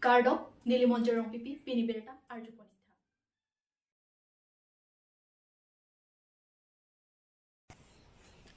Kardop Nilimonjerong Pipi Piniberta Arjupon.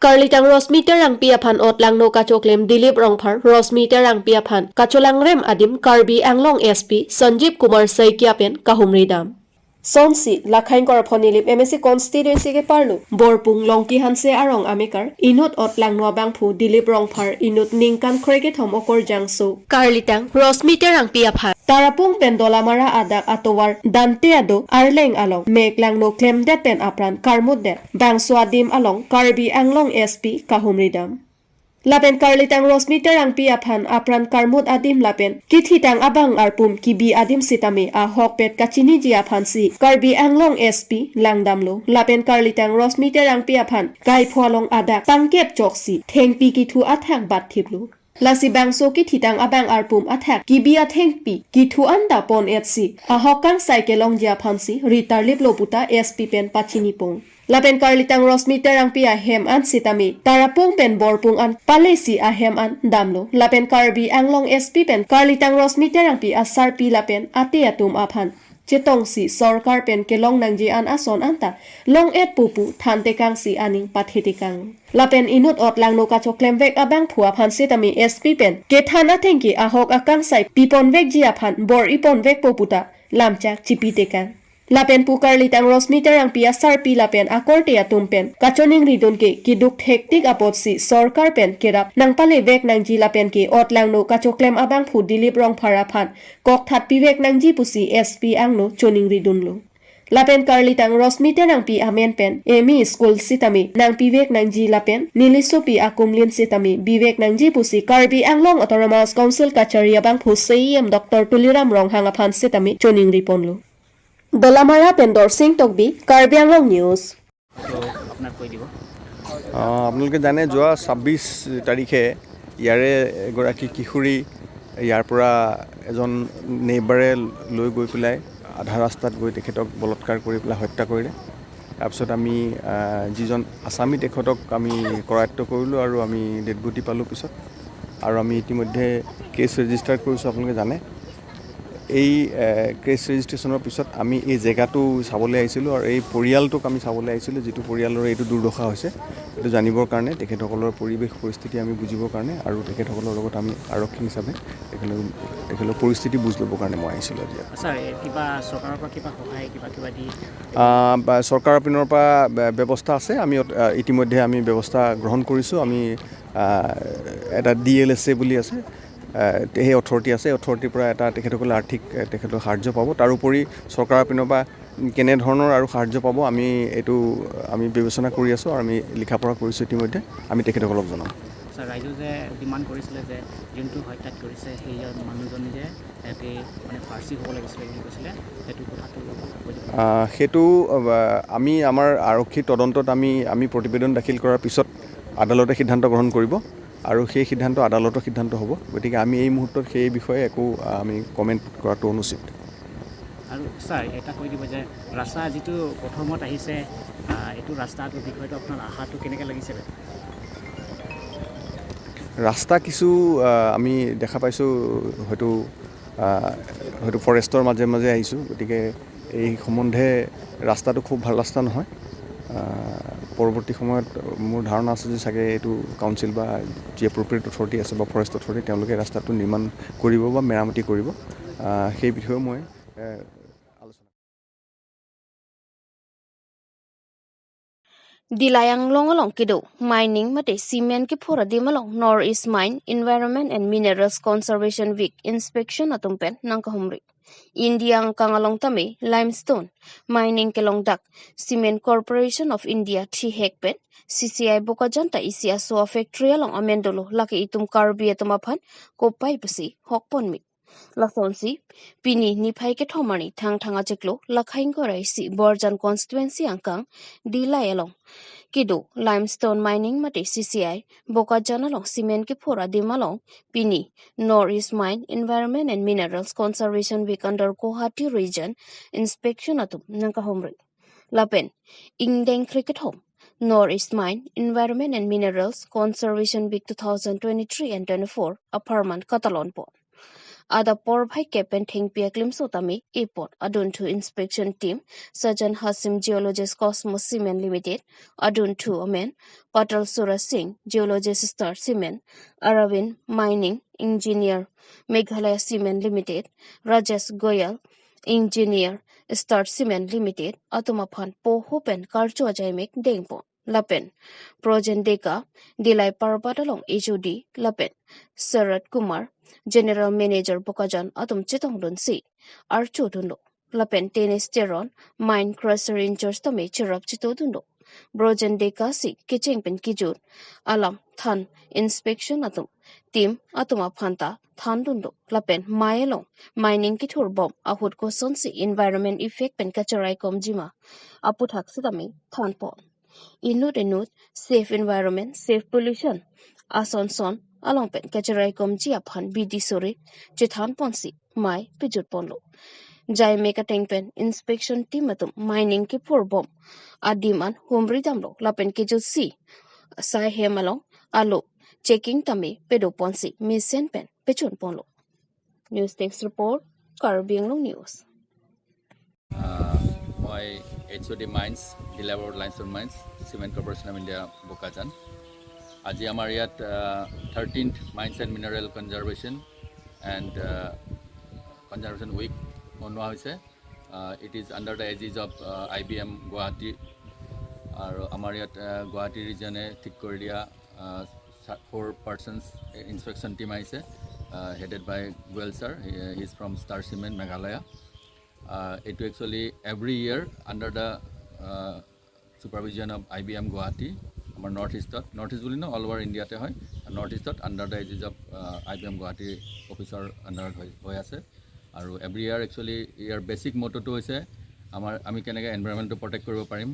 Karlitang Rosmeter ang piaphan ot lang no kachoklem Dilip Rongphar Rosmeter ang piaphan kacholang rem adim Karbi Anglong SP Sanjeev Kumar Saikiapen kahumridam Sonsi lakhain kor phonilip MSC constituency ke parlu borpung longki hanse arong amekar inut ot lang no bangphu Dilip Rongphar inut ningkan khoreke thom okor jangso Karlitang Rosmeter ang piaphan Tarapung pendolamara adak atowar dante ado arleng along meklang no klem det pen apran karmut det bang swadim along Karbi Anglong SP kahumridam Lapen Karlitang Rosmeter ang piaphan apran karmut adim lapen kithitang abang arpum kibi adim sitame a hokpet kachini jiaphan si Karbi Anglong SP langdamlo lapen Karlitang Rosmeter ang piaphan kai pholong adak tangkep choksi thengpi kithu athak bat thiplu Lasi bangso kithitang abang arpum athak kibi athengpi kithu anda pon etsi a hokang cykelong jiaphan si ritarlip loputa SP pen pachini pong Lapen Karlitang Rosmeter ang pia hem an sitami tarapung pen borpung an palesi a hem an damlo lapen Karbi Anglong SP pen Karlitang Rosmeter ang pia sarpi lapen ate atum aphan chetong si sorkar pen kelong nangji an ason anta long et pupu thante kang si aning pathetikang lapen inut ot lang no kachoklem vek abang phua phan sitami SP pen ke thana thenki ahok akang sai pipon vek ji aphan bor ipon vek poputa lamchak chipitekang Lapen pu Karlitang Rosmeter ang pia sarpi lapen akorte atumpen kachoning ridon ke kiduk hektik apot si sorkar pen kerap nang pale vek nang ji lapen ke ot lang no kachoklem abang phu Dilip Rongphar aphan kok that pi vek nang ji pusi SP ang no choning ridon lo Lapen Karlitang Rosmeter ang pi amen pen emi school sitami nang pi vek nang ji lapen niliso pi akumlin sitami bivek nang ji pusi Karbi Anglong Autonomous Council kacharia bang phu CM Dr. Tuliram Ronghang aphan sitami choning ripon lo Dolamara Pendor Singh Tokbi Karbi Anglong News আপোনালোকে জানে যোৱা 26 তাৰিখে ইয়াৰে এগৰাকী কিশোৰী ইয়াৰ পৰা এজন নেইবাৰে লৈ গৈ পেলাই আধা ৰাস্তাত গৈ তেখেতক বলৎকাৰ কৰি পেলাই হত্যা কৰিলে তাৰপিছত আমি যিজন আসামী তেখেতক আমি কৰায়ত্ব কৰিলোঁ আৰু আমি ডেড বডি পালোঁ পিছত আৰু আমি ইতিমধ্যে কেছ ৰেজিষ্টাৰ কৰিছোঁ আপোনালোকে জানে এই কেছ ৰেজিষ্ট্ৰেশ্যনৰ পিছত আমি এই জেগাটো চাবলৈ আহিছিলোঁ আৰু এই পৰিয়ালটোক আমি চাবলৈ আহিছিলোঁ যিটো পৰিয়ালৰ এইটো দুৰ্দশা হৈছে এইটো জানিবৰ কাৰণে তেখেতসকলৰ পৰিৱেশ পৰিস্থিতি আমি বুজিবৰ কাৰণে আৰু তেখেতসকলৰ লগত আমি আৰক্ষী হিচাপে তেখেতসকলৰ পৰিস্থিতি বুজি ল'বৰ কাৰণে মই আহিছিলোঁ আজি চৰকাৰৰ পৰা কিবা সহায় কিবা দি চৰকাৰৰ পিনৰ পৰা ব্যৱস্থা আছে আমি ইতিমধ্যে আমি ব্যৱস্থা গ্ৰহণ কৰিছোঁ আমি এটা DLSA বুলি আছে সেই অথৰিটি আছে অথৰিটিৰ পৰা এটা তেখেতসকলে আৰ্থিক তেখেতক সাহায্য পাব তাৰোপৰি চৰকাৰৰ পিনৰ পৰা কেনেধৰণৰ আৰু সাহায্য পাব আমি এইটো আমি বিবেচনা কৰি আছোঁ আৰু আমি লিখা পঢ়া কৰিছোঁ ইতিমধ্যে আমি তেখেতসকলক জনাম ৰাইজে যে ডিমাণ্ড কৰিছিলে যে যোনটো হত্যা কৰিছে সেই মানুহজনী যে মানে ফাৰ্চী হ'ব লাগিছিলে বুলি কৈছিলে সেইটো আমি আমাৰ আৰক্ষী তদন্তত আমি প্ৰতিবেদন দাখিল কৰাৰ পিছত আদালতে সিদ্ধান্ত গ্ৰহণ কৰিব আৰু সেই সিদ্ধান্ত আদালতৰ সিদ্ধান্ত হ'ব গতিকে আমি এই মুহূৰ্তত সেই বিষয়ে একো আমি কমেণ্ট কৰাটো অনুচিত আৰু ছাৰ এটা কৈ দিব যে ৰাস্তা যিটো প্ৰথমত আহিছে এইটো ৰাস্তাটোৰ বিষয়টো আপোনাৰ আশাটো কেনেকৈ লাগিছে ৰাস্তা কিছু আমি দেখা পাইছোঁ হয়তো ফৰেষ্টৰ মাজে মাজে আহিছোঁ গতিকে এই সম্বন্ধে ৰাস্তাটো খুব ভাল ৰাস্তা নহয় পৰৱৰ্তী সময়ত মোৰ ধাৰণা আছে যে চাগে এইটো কাউন্সিল বা যি এপ্ৰপ্ৰিয়েট অথৰিটি আছে বা ফৰেষ্ট অথৰিটি তেওঁলোকে ৰাস্তাটো নিৰ্মাণ কৰিব বা মেৰামতি কৰিব সেই বিষয়েও মই আলোচনা Dilayang longalong kido mining mate cement ki phora dimalong North East Mine Environment and Minerals Conservation Week inspection atumpen nangkahumri India ang kangalong tame limestone mining kelong dak Cement Corporation of India thi hekpen CCI bokajanta isia so factory along amendolo laki itum Karbi atumaphan kopai pasi hokpon mi Lasonsi pini niphai ke thomani thanga cheklo lakhain korai si Borjan constituency angkang dilay along Kido limestone mining mate CCI bokajan along cement ke phora dimalong pini North East Mine Environment and Minerals Conservation Week under Guwahati region inspection atum nangkahomri lapen ingdeng cricket home North East Mine Environment and Minerals Conservation Week 2023 and 24 apartment Katalon po Ada Porbhai Kepen Ting Piaklim Sotami, Epot, Adun 2 Inspection Team, Surgeon Hasim Geologist Cosmos Cement Limited, Adun 2 Amen, Patal Sura Singh, Geologist Star Cement, Aravin Mining, Engineer, Meghalaya Cement Limited, Rajesh Goyal, Engineer, Star Cement Limited, Atumaphan Po Hopen Karcho Jaimek Dengpo, Lapen, Projen Deka, Dilai Parbatalong HOD, Lapen, Sarat Kumar, General Manager Bokajan Atum Chitong Dunsi, Archo Dundo, Lapen Tennis Teron, Mine Crusher Injures Tome Chirap Chito Dundo, Brojen Deka Si, Kiching Pen Kijut, Alam, Than, Inspection Atum, Team Atuma Phanta, Than Dundo, Lapen Maelong, Mining Kitur Bomb, Ahud Ko Sonsi, Environment Effect Pen Kacharai Kom Jima, Aput Haksitami, Than Pon. Inut, safe environment, safe pollution. Ason son, along pen kacharai kom ji aphan bidi sore, chithan ponsi, mai pijut ponlo. Jai make a tank pen, inspection timatum, mining ki poor bomb. Adiman, humri damlo, lapen kijut si. Sai hemalong, alo, checking tame, pedo ponsi, misen pen, pechun ponlo. News text report, Karbi Anglong News. মই HOD mines ডিলাবৰ লাইনছৰ mines cement corporation of India Bokajan আজি আমাৰ ইয়াত 13th mines and mineral conservation week মনোৱা হৈছে it is under the aegis of IBM Guwahati আৰু আমাৰ ইয়াত গুৱাহাটী ৰিজনে ঠিক কৰি দিয়া 4 পাৰ্চনছ ইনস্পেকশ্যন টিম আহিছে headed by Goel sir he is from Star Cement Meghalaya it actually every year under the supervision of IBM Guwahati, our northeast will know all over India te hoy northeast under the aegis of IBM Guwahati officer under hoy ase aru every year actually your basic motto to hoise amar ami kenega environment to protect koribo parim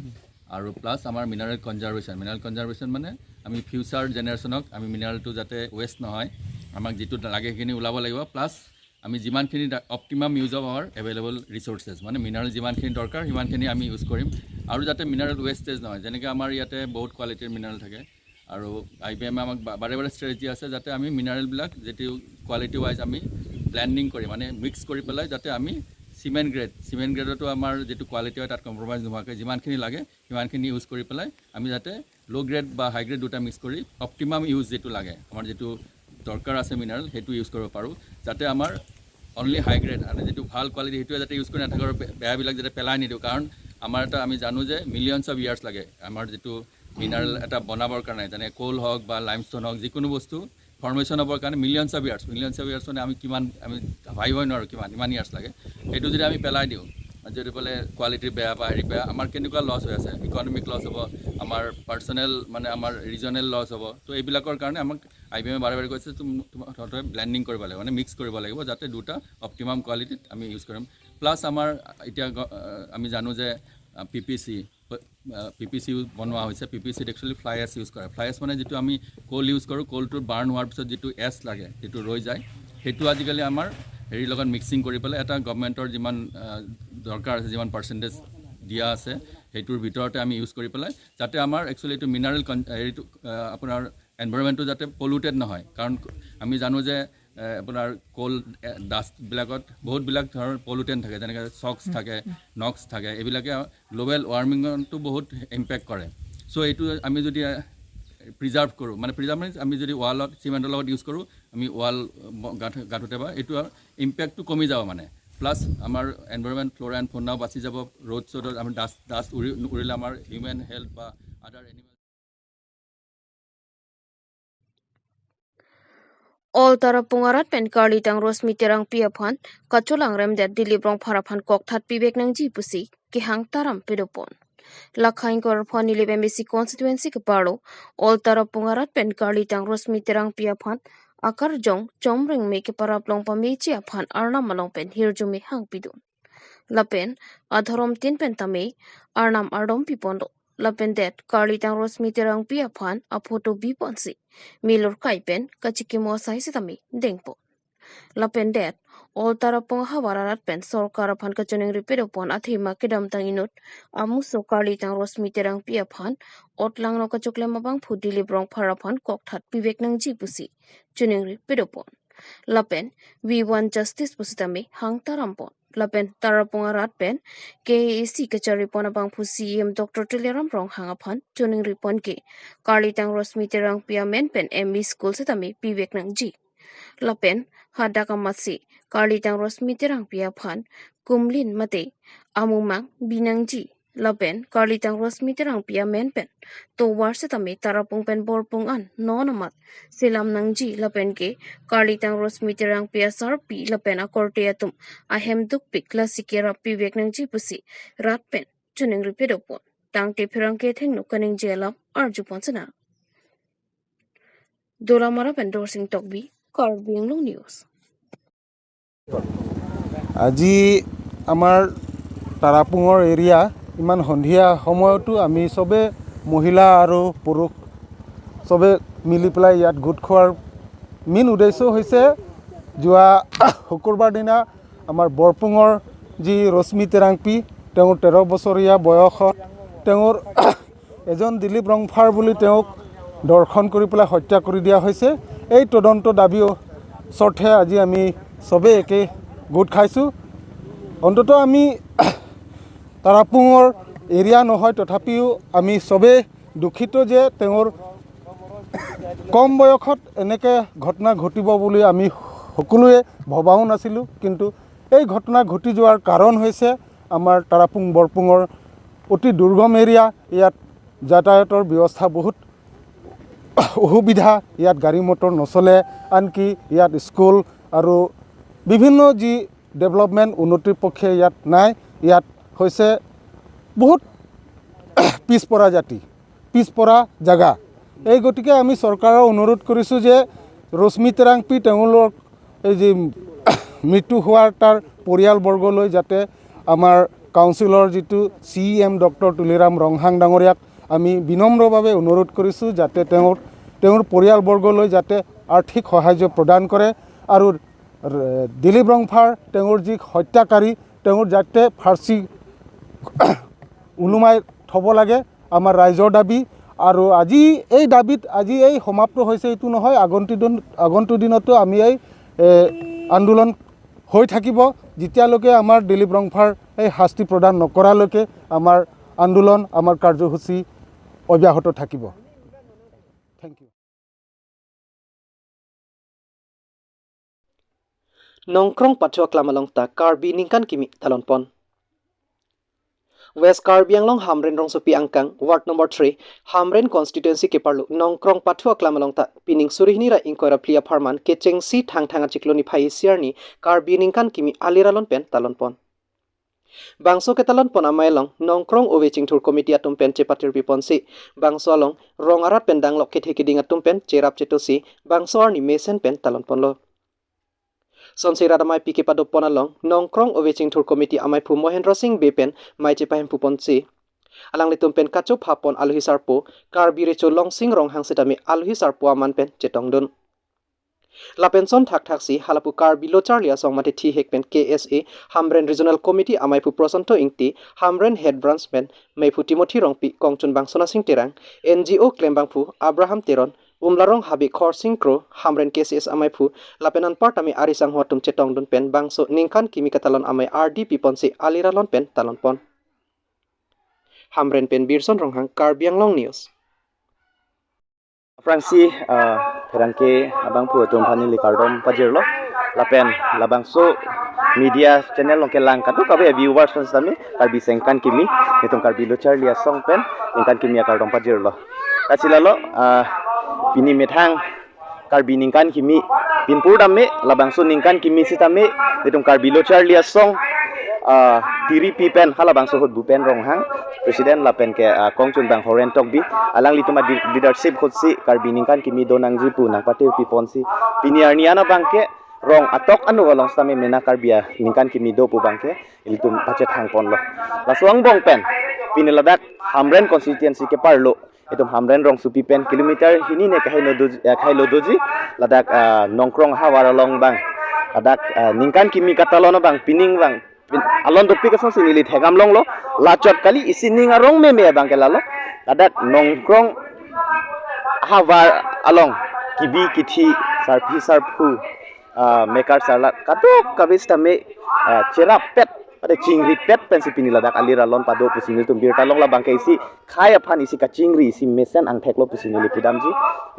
aru plus amar mineral conservation mane ami future generation ok ami mineral to jate waste no hoy amak jitu lage kini ulabo lagibo plus আমি যিমানখিনি optimum use of our available resources মানে mineral যিমানখিনি দৰকাৰ সিমানখিনি আমি use কৰিম আৰু যাতে মিনাৰেল ৱেষ্টেজ নহয় যেনেকৈ আমাৰ ইয়াতে বহুত কোৱালিটিৰ মিনাৰেল থাকে আৰু IBM আমাক বাৰে বাৰে ষ্ট্ৰেটেজি আছে যাতে আমি মিনাৰেলবিলাক যেটি কোৱালিটি ৱাইজ আমি ব্লেণ্ডিং কৰি মানে মিক্স কৰি পেলাই যাতে আমি চিমেণ্ট গ্ৰেডতো আমাৰ যেটো কোৱালিটি হয় তাত কম্প্ৰমাইজ নোহোৱাকৈ যিমানখিনি লাগে সিমানখিনি ইউজ কৰি পেলাই আমি যাতে ল' গ্ৰেড বা হাই গ্ৰেড দুটা মিক্স কৰি অপটিমাম ইউজ যেটো লাগে আমাৰ যেটো দৰকাৰ আছে মিনাৰেল সেইটো ইউজ কৰিব পাৰোঁ যাতে আমাৰ অনলি হাই গ্ৰেড আৰু যেটো ভাল কোৱালিটি সেইটো যাতে ইউজ কৰি নাথাকৰ বেয়াবিলাক যাতে পেলাই নিদিওঁ কাৰণ আমাৰ এটা আমি জানো যে মিলিয়নছ অফ ইয়াৰ্ছ লাগে আমাৰ যেটো মিনাৰেল এটা বনাবৰ কাৰণে যেনে কোল হওক বা লাইমষ্টোন হওক যিকোনো বস্তু ফৰ্মেশ্যন হ'বৰ কাৰণে মিলিয়নছ অফ ইয়াৰ্ছ মানে আমি কিমান আমি ভাবিবই নোৱাৰোঁ কিমান ইমান ইয়াৰ্ছ লাগে সেইটো যদি আমি পেলাই দিওঁ যদি বোলে কোৱালিটিৰ বেয়া বা হেৰি বেয়া আমাৰ কেনেকুৱা লছ হৈ আছে ইকনমিক লছ হ'ব আমাৰ পাৰ্চনেল মানে আমাৰ ৰিজনেল লছ হ'ব তো এইবিলাকৰ কাৰণে আমাক IBM বাৰে বাৰে কৈছে তোমালোকে ব্লেণ্ডিং কৰিব লাগিব মানে মিক্স কৰিব লাগিব যাতে দুটা অপটিমাম কোৱালিটিত আমি ইউজ কৰিম প্লাছ আমাৰ এতিয়া আমি জানো যে PPC বনোৱা হৈছে PPCত একচুৱেলি ফ্লাই এছ ইউজ কৰে ফ্লাই এছ মানে যিটো আমি কোল ইউজ কৰোঁ কোলটোৰ বাৰ্ণ হোৱাৰ পিছত যিটো এছ লাগে যিটো ৰৈ যায় সেইটো আজিকালি আমাৰ হেৰিৰ লগত মিক্সিং কৰি পেলাই এটা গভৰ্ণমেণ্টৰ যিমান দৰকাৰ আছে যিমান পাৰ্চেণ্টেজ দিয়া আছে সেইটোৰ ভিতৰতে আমি ইউজ কৰি পেলাই যাতে আমাৰ একচুৱেলি এইটো মিনাৰেল হেৰিটো আপোনাৰ এনভাইৰনমেণ্টটো যাতে পলিউটেড নহয় কাৰণ আমি জানো যে আপোনাৰ কোল ডাষ্টবিলাকত বহুতবিলাক ধৰণৰ পলিউটেণ্ট থাকে যেনেকৈ চক্স থাকে নক্স থাকে এইবিলাকে গ্ল'বেল ৱাৰ্মিঙতো বহুত ইম্পেক্ট কৰে চ' এইটো আমি যদি প্ৰিজাৰ্ভ কৰোঁ মানে প্ৰিজাৰ্ভ মিনছ আমি যদি ৱালত চিমেণ্টৰ লগত ইউজ কৰোঁ আমি ৱাল গাঁঠোতে বা এইটো ইম্পেক্টটো কমি যাব মানে প্লাছ আমাৰ এনভাইৰনমেণ্ট ফ্ল'ৰা এণ্ড ফ'নাও বাচি যাব ৰ'ড চ'ডত আমাৰ ডাষ্ট উৰিলে আমাৰ হিউমেন হেল্থ বা আদাৰ animal All tara pungarat pen karli tang rosmi terang piaphan kacholang rem dat dilibrong paraphan kokthat pibek nang ji pusi ki hang taram pedopon lakhain kor phani lebe mesi constituency ke paro all tara pungarat pen karli tang rosmi terang piaphan akar jong chomring me ke paraplong pamechi aphan arnam malong pen hirjumi hang pidun lapen adhorom tin pen tame arnam ardom pipondo lapen det karli tang rosmi terang piaphan a photo bi ponsi milor kaipen kachikimo sai sitami dengpo lapen det all tarapong hawararat pen sorkar phan kachuning repair pon athima kedam tanginut amuso karli tang rosmi terang piaphan otlang no kachuklem mabang phudili brong pharaphan kokthat pibek nang ji pusi chuning repair pon lapen we want justice pusitami hang tarampon lapen tarapunga ratpen KAC kachari ponabang pu CM Dr. Tuleram rong hangaphan tuning ripon ke Karlitang Rosmi terang pia menpen ME school setami pivek nang ji lapen hadakamasi Karlitang Rosmi terang pia phan kumlin mate amumang binangji lapen Karlitang Rosmi terang pia menpen to war setami tarapung pen borpung an nonamat silam nangji lapen ke Karlitang Rosmi terang pia sarpi lapen akorte atum ahem dukpik klasikera pivek nangji pusi ratpen tuning ripedopon tang te pirang ke thengnu kaning jelam arju ponsana Dolamara Pendorsing Tokbi Karbi Anglong News আজি আমাৰ তাৰাপুঙৰ area ইমান সন্ধিয়া সময়তো আমি সবে মহিলা আৰু পুৰুষ সবে মিলি পেলাই ইয়াত গোট খোৱাৰ মেইন উদ্দেশ্য হৈছে যোৱা শুকুৰবাৰ দিনা আমাৰ বৰপুঙৰ যি ৰশ্মি তেৰাংপি তেওঁৰ 13 বছৰীয়া বয়সত তেওঁৰ এজন দিলীপ ৰংফাৰ বুলি তেওঁক দৰ্শন কৰি পেলাই হত্যা কৰি দিয়া হৈছে এই তদন্ত দাবী সৰ্থে আজি আমি সবে একে গোট খাইছোঁ অন্তত আমি তাৰাপুঙৰ এৰিয়া নহয় তথাপিও আমি সবে দুখিত যে তেওঁৰ কম বয়সত এনেকৈ ঘটনা ঘটিব বুলি আমি সকলোৱে ভবাও নাছিলোঁ কিন্তু এই ঘটনা ঘটি যোৱাৰ কাৰণ হৈছে আমাৰ তাৰাপুং বৰপুঙৰ অতি দুৰ্গম এৰিয়া ইয়াত যাতায়াতৰ ব্যৱস্থা বহুত অসুবিধা ইয়াত গাড়ী মটৰ নচলে আনকি ইয়াত স্কুল আৰু বিভিন্ন যি ডেভেলপমেণ্ট উন্নতিৰ পক্ষে ইয়াত নাই ইয়াত হৈছে বহুত পিছপৰা জাতি পিছপৰা জাগা এই গতিকে আমি চৰকাৰৰ অনুৰোধ কৰিছোঁ যে ৰশ্মি তেৰাংপি তেওঁলোক এই যে মৃত্যু হোৱাৰ তাৰ পৰিয়ালবৰ্গলৈ যাতে আমাৰ কাউন্সিলৰ যিটো CM ডক্টৰ তুলিৰাম ৰংহাং ডাঙৰীয়াক আমি বিনম্ৰভাৱে অনুৰোধ কৰিছোঁ যাতে তেওঁৰ পৰিয়ালবৰ্গলৈ যাতে আৰ্থিক সাহায্য প্ৰদান কৰে আৰু দিলীপ ৰংফাৰ তেওঁৰ যি হত্যাকাৰী তেওঁৰ যাতে ফাঁচী ওলোমাই থ'ব লাগে আমাৰ ৰাইজৰ দাবী আৰু আজি এই দাবীত আজি এই সমাপ্ত হৈছে এইটো নহয় আগন্তুক দিনতো আমি এই আন্দোলন হৈ থাকিব যেতিয়ালৈকে আমাৰ দিলীপ ৰংফাৰ এই শাস্তি প্ৰদান নকৰালৈকে আমাৰ আন্দোলন আমাৰ কাৰ্যসূচী অব্যাহত থাকিব thank you Nongkrong Patwa Klamalong ta Karbi Ningkan Kimi Talonpon West Karbi Anglong Hamren Rong Sopi Angkang Ward number 3 Hamren constituency ke parlu Nongkrong Patwa Klamalong ta Pining Surihni ra Inkoira Plia Parman Kecheng si thang chikloni phai siarni Karbi Ningkan Kimi Aliralon pen Talonpon Bangso ke Talonpon amailong Nongkrong Oveching Tour Committee atum pen Chepatir Piponsi Bangso along Rongarat pen danglok ke thekiding atum pen Cherap Chetosi Bangso arni Mesen pen Talonpon lo Sonsira damai piki pado ponalong Nongkrong Oveching Tour Committee amai pu Mohendra Singh Bepen mai chepahem pu ponsi alang litum pen kacho phapon aluhi sarpo Karbi recho long sing rong hangsetami aluhi sarpo aman pen chetongdun lapenson thak si halapu Karbi locharlia songmate thi hekpen KSA Hamren Regional Committee amai pu prosonto ingti Hamren Head Branch pen mai pu Timothy rongpi kongchun bangsona sing terang NGO klembang pu Abraham Teron Umlarong habi khor singkro Hamren KSS amai pu lapenan partami arisang hotum chetong dun pen bangso ningkan kimi katalon amai RDP ponsi aliralon pen talon pon Hamren pen Birson Ronghang Karbi Anglong News Fransi perangke abang pu tumpani likardom pajirlo lapen labangso media channel longke langkatu kabe viewers sami Karbi sengkan kimi nitung Karbi lochar lia song pen ningkan kimi akardom pajirlo kasilalo Pini methang Karbi ningkan kimi pinpur dame labangso ningkan kimi sitame nitung Karbi lochar lia song tiri pipen hala bangso hut bupen ronghang presiden lapen ke kongchun bang horen tokbi alang lituma leadership khotsi Karbi ningkan kimi donang jipu nang patir piponsi pini arniana bangke rong atok anu golong stame mena Karbia ningkan kimi do pu bangke ilitum pacet hang pon lo lasuang bong pen pini ladak Hamren constituency ke parlo itu Hamren rong supi pen kilometer hini ne khai lodoji ladak nongkrong hawaralong bang ladak ningkan kimi katalon bang pining bang alon dopi kason sinili thegam long lo lachot kali isining arong me bang kelalo ladak nongkrong hawar along kibi kithi sarphi sarphu mekar salat katuk kabis tame cerap pet ada cingri pet pensi pini ladak alira lon pado pusini tum bir talong la bangkai isi khaya phan isi ka cingri isi mesen ang theklo pusini lipudam ji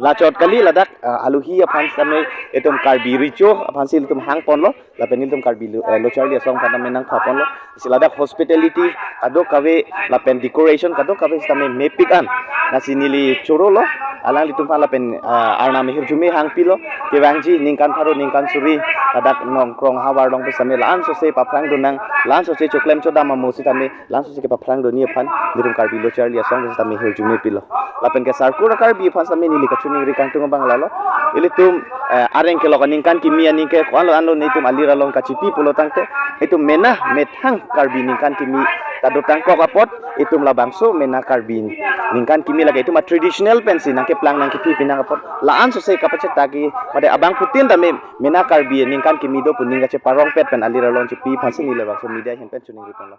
lachot kali ladak aluhi aphan same etum karbi richo aphan sil tum hang ponlo la penil tum karbi lo charli asong pana menang phapon lo isi ladak hospitality kado kawe la pen decoration kado kawe same mepikan nasinili choro lo alang litum phala pen arna mehir jume hang pilo kewangji ningkan pharo ningkan suri ladak nongkrong hawar dong pesame laan so se paprang dunang lan so se choklem choda ma mosi tame lan so se ke paprang do ni phan nirum karbi lo charli asong se tame hir jume pilo lapen ke sarkur karbi phan same ni lika chuning ri kangtung bang lalo ilitum areng ke lokaning kan kimia ning ke kwalo anlo nitum alira long kacipi pulo tangte itu mena methang karbi ning kan kimi tado tangko kapot itum labangso mena karbi ning kan kimi lagi itu ma traditional pensi nang ke plang nang kipi pinang kapot laan so se kapacet tagi pada abang putin tame mena karbi ning kan kimi do puning ka che parong pet pen alira long cipi phan sini le bangso media hen pen chuning ri pon lo